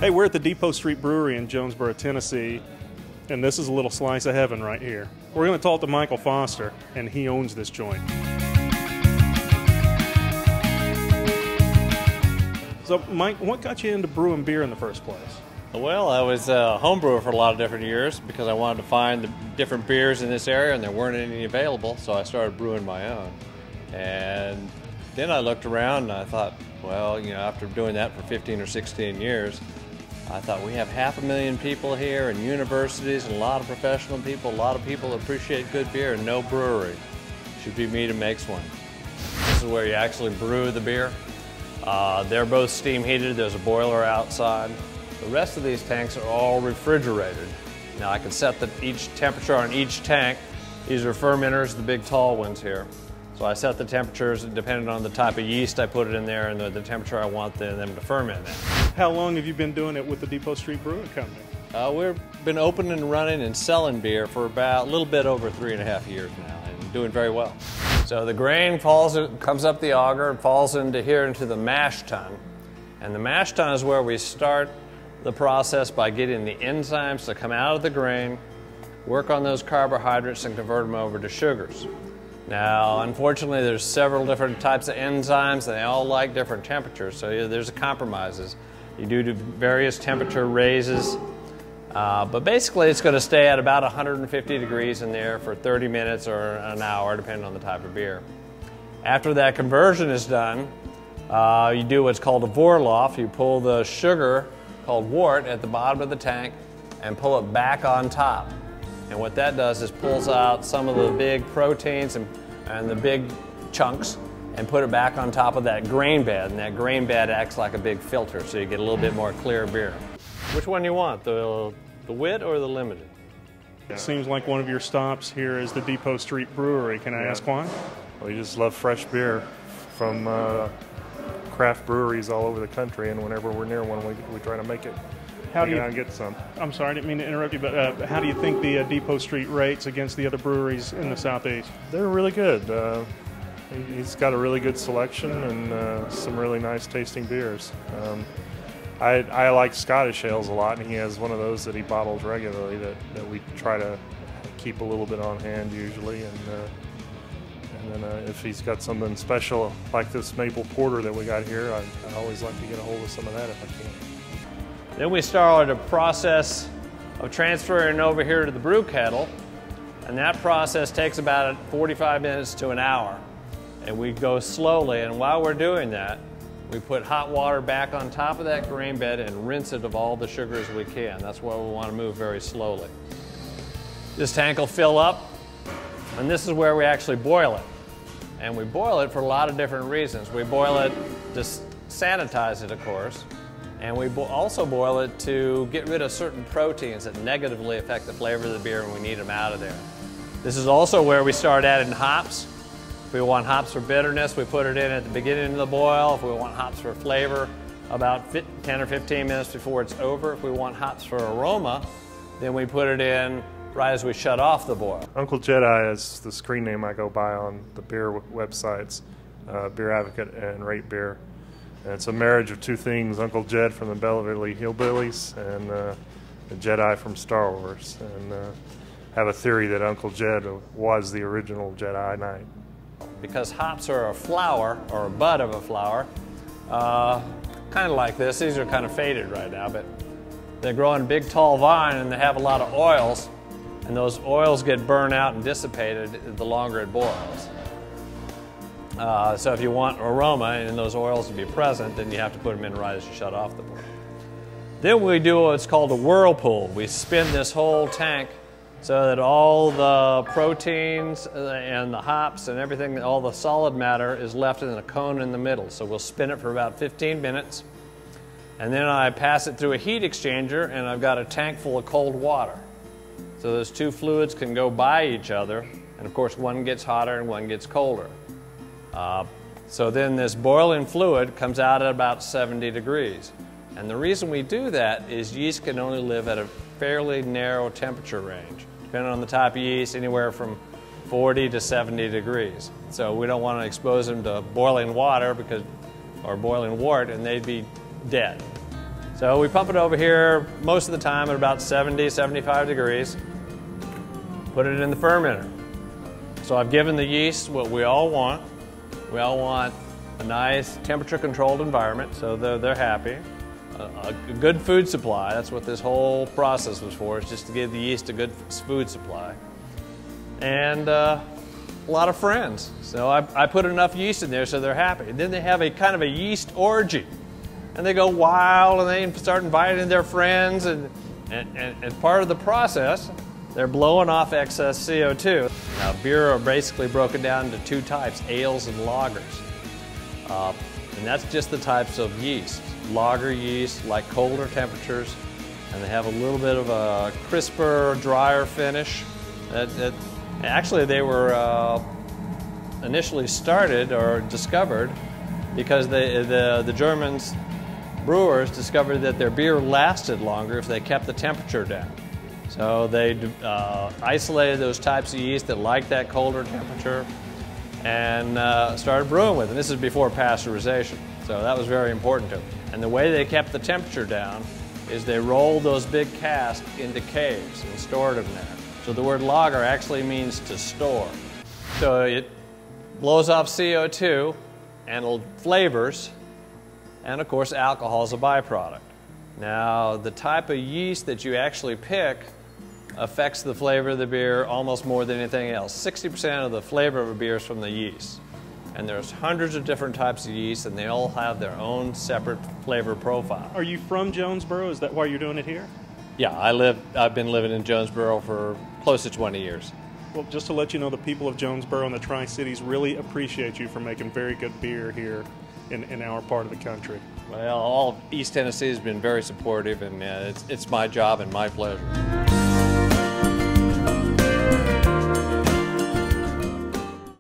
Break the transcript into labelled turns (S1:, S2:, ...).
S1: Hey, we're at the Depot Street Brewery in Jonesborough, Tennessee, and this is a little slice of heaven right here. We're going to talk to Micheal Foster, and he owns this joint. So, Mike, what got you into brewing beer in the first place?
S2: Well, I was a home brewer for a lot of different years because I wanted to find the different beers in this area, and there weren't any available, so I started brewing my own. And then I looked around and I thought, well, you know, after doing that for 15 or 16 years, I thought we have 500,000 people here and universities and a lot of professional people, a lot of people that appreciate good beer and no brewery. Should be me that makes one. This is where you actually brew the beer. They're both steam heated, there's a boiler outside. The rest of these tanks are all refrigerated. Now I can set each temperature on each tank. These are fermenters, the big tall ones here. So I set the temperatures depending on the type of yeast I put it in there and the temperature I want them to ferment at.
S1: How long have you been doing it with the Depot Street Brewing Company?
S2: We've been open and running and selling beer for about a little bit over 3.5 years now and doing very well. So the grain comes up the auger and falls into here into the mash tun. And the mash tun is where we start the process by getting the enzymes to come out of the grain, work on those carbohydrates and convert them over to sugars. Now, unfortunately, there's several different types of enzymes and they all like different temperatures, so there's compromises. You do various temperature raises, but basically it's going to stay at about 150 degrees in there for 30 minutes or an hour, depending on the type of beer. After that conversion is done, you do what's called a Vorlauf. You pull the sugar, called wort, at the bottom of the tank and pull it back on top. And what that does is pulls out some of the big proteins and the big chunks and put it back on top of that grain bed. And that grain bed acts like a big filter, so you get a little bit more clear beer. Which one you want, the wit or the limited?
S1: It seems like one of your stops here is the Depot Street Brewery. Can I ask why?
S3: We just love fresh beer from craft breweries all over the country, and whenever we're near one, we try to make it.
S1: How do you
S3: get some?
S1: I'm sorry, I didn't mean to interrupt you, but how do you think the Depot Street rates against the other breweries in the Southeast?
S3: They're really good. He's got a really good selection and some really nice tasting beers. I like Scottish ales a lot, and he has one of those that he bottles regularly that we try to keep a little bit on hand usually. And then if he's got something special like this maple porter that we got here, I always like to get a hold of some of that if I can.
S2: Then we started a process of transferring over here to the brew kettle, and that process takes about 45 minutes to an hour. And we go slowly, and while we're doing that, we put hot water back on top of that grain bed and rinse it of all the sugars we can. That's why we want to move very slowly. This tank will fill up, and this is where we actually boil it. And we boil it for a lot of different reasons. We boil it to sanitize it, of course. And we also boil it to get rid of certain proteins that negatively affect the flavor of the beer, and we need them out of there. This is also where we start adding hops. If we want hops for bitterness, we put it in at the beginning of the boil. If we want hops for flavor, about 10 or 15 minutes before it's over. If we want hops for aroma, then we put it in right as we shut off the boil.
S3: Uncle Jedi is the screen name I go by on the beer websites, Beer Advocate and Rate Beer. And it's a marriage of two things, Uncle Jed from the Beverly Hillbillies and the Jedi from Star Wars. And have a theory that Uncle Jed was the original Jedi Knight.
S2: Because hops are a flower, or a bud of a flower, kind of like this. These are kind of faded right now, but they grow in a big tall vine and they have a lot of oils, and those oils get burned out and dissipated the longer it boils. So if you want aroma and those oils to be present, then you have to put them in right as you shut off the boil. Then we do what's called a whirlpool. We spin this whole tank so that all the proteins and the hops and everything, all the solid matter is left in a cone in the middle. So we'll spin it for about 15 minutes. And then I pass it through a heat exchanger, and I've got a tank full of cold water. So those two fluids can go by each other, and of course one gets hotter and one gets colder. So then this boiling fluid comes out at about 70 degrees. And the reason we do that is yeast can only live at a fairly narrow temperature range, depending on the type of yeast, anywhere from 40 to 70 degrees. So we don't want to expose them to boiling water or boiling wort, and they'd be dead. So we pump it over here most of the time at about 70, 75 degrees. Put it in the fermenter. So I've given the yeast what we all want. We all want a nice temperature-controlled environment, so they're happy. A good food supply, that's what this whole process was for, is just to give the yeast a good food supply. And a lot of friends. So I put enough yeast in there so they're happy. And then they have a kind of a yeast orgy. And they go wild and they start inviting their friends, and part of the process, they're blowing off excess CO2. Now, beer are basically broken down into two types, ales and lagers. And that's just the types of yeast. Lager yeast like colder temperatures, and they have a little bit of a crisper, drier finish. Actually, they were initially started or discovered because the Germans brewers discovered that their beer lasted longer if they kept the temperature down. So they isolated those types of yeast that liked that colder temperature and started brewing with it. And this is before pasteurization, so that was very important to them. And the way they kept the temperature down is they rolled those big casks into caves and stored them there. So the word lager actually means to store. So it blows off CO2 and flavors, and of course alcohol is a byproduct. Now, the type of yeast that you actually pick affects the flavor of the beer almost more than anything else. 60% of the flavor of a beer is from the yeast. And there's hundreds of different types of yeast, and they all have their own separate flavor profile.
S1: Are you from Jonesborough? Is that why you're doing it here?
S2: Yeah, I've been living in Jonesborough for close to 20 years.
S1: Well, just to let you know, the people of Jonesborough and the Tri-Cities really appreciate you for making very good beer here in our part of the country.
S2: Well, all of East Tennessee has been very supportive, and it's my job and my pleasure.